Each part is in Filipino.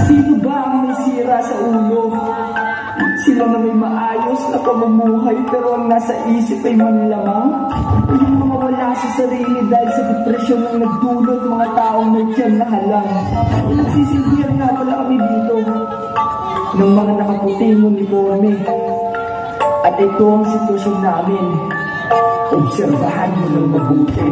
Sino ba ang may sira sa ulo? Sila na may maayos na pamumuhay pero ang nasa isip ay manlamang. O yung mga wala sa sarili dahil sa depresyon ang nagdulot mga taong may tiyan na halang. Nagsisilbihan nga pala kami dito ng mga nakaputing uniforme. At ito ang sitwasyon namin. Obserbahan mo ng mabuti.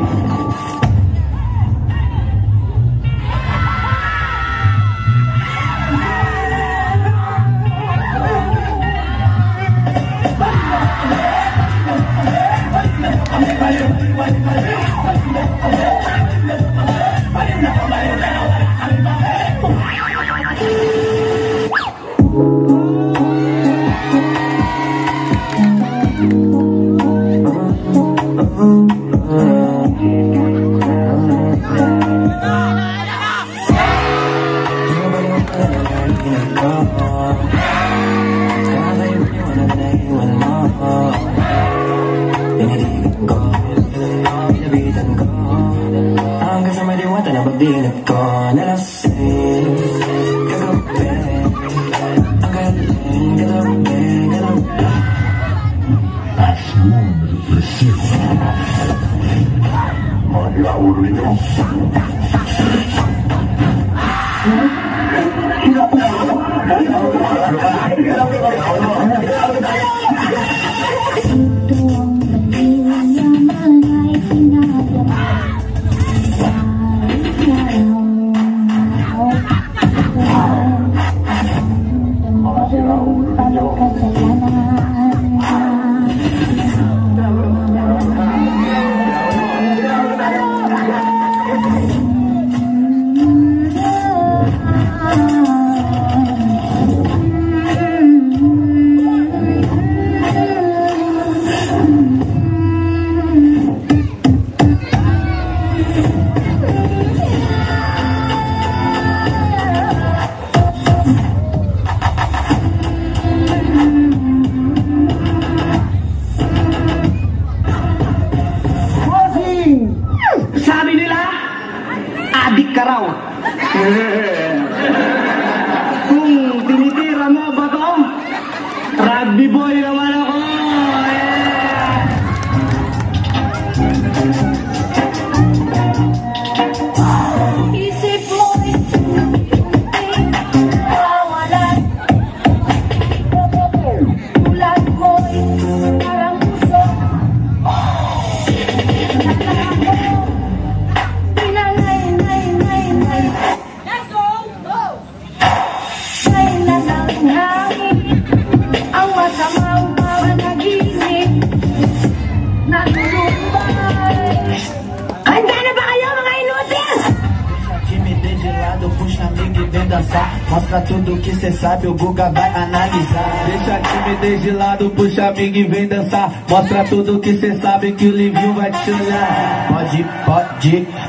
Mostra tudo que cê sabe, o Guga vai analisar. Deixa a timidez de lado, puxa amigo e vem dançar. Mostra tudo que cê sabe, que o Livinho vai te olhar.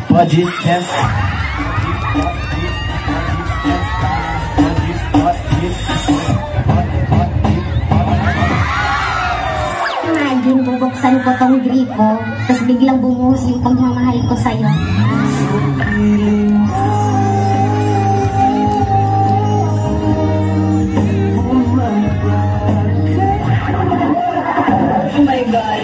Pode sentar. Imagine, bubuksan ko tong gripo, tapos biglang bumuhos yung pagmamahal ko sa'yo. Oh my God.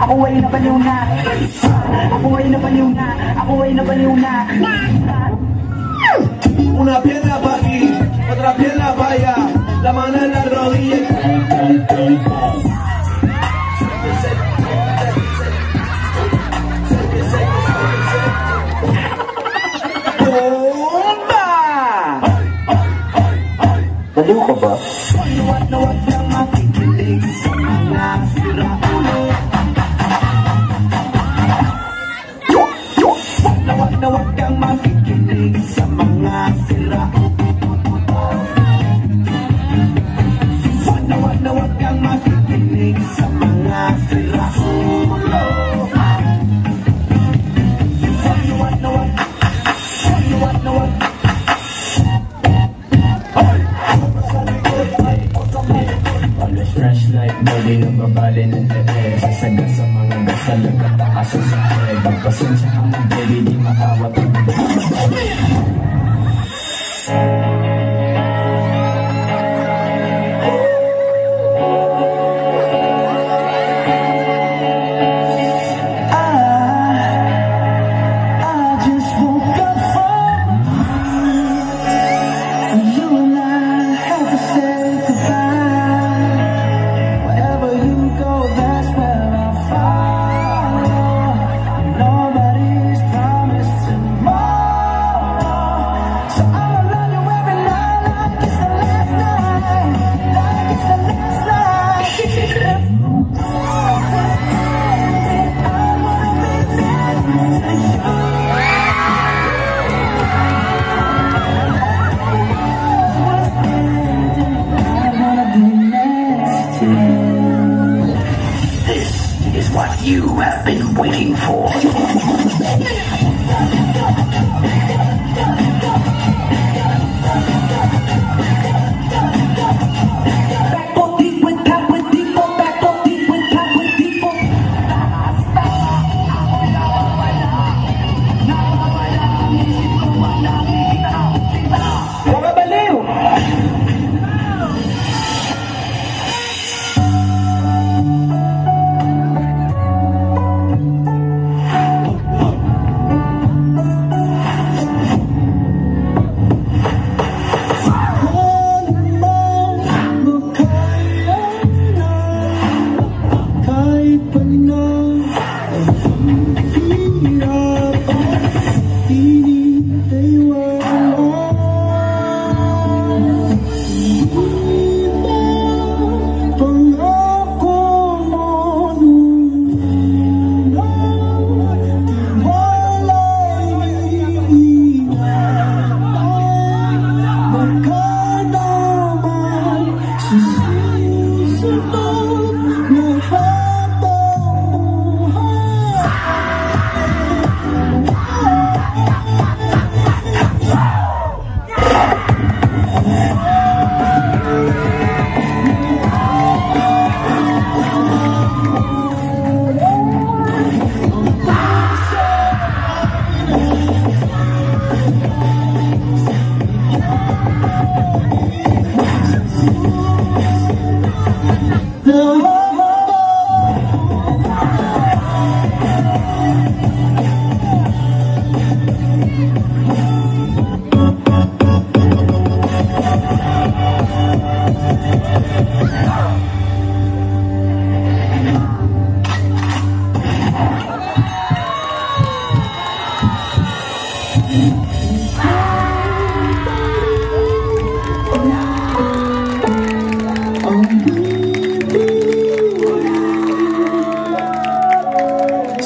Ako ako ay nabaliw na. Ako ay nabaliw na, ako ay nabaliw na. Una pierna pa' aquí, otra pierna pa' allá, la mano en la rodilla. Bomba! Baliw ka ba? Huwag na huwag na makikilig sa mga siraulo. Huwag na huwag kang makikinig sa mga siraulo. Huwag na huwag kang makikinig sa mga siraulo. Huwag na huwag. Fresh like body ng babali ng leeg. Sasaga sa mga gasal nagkataas sa head. Magpasensya ka mo baby, di makawat ang what you have been waiting for.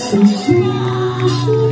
Since you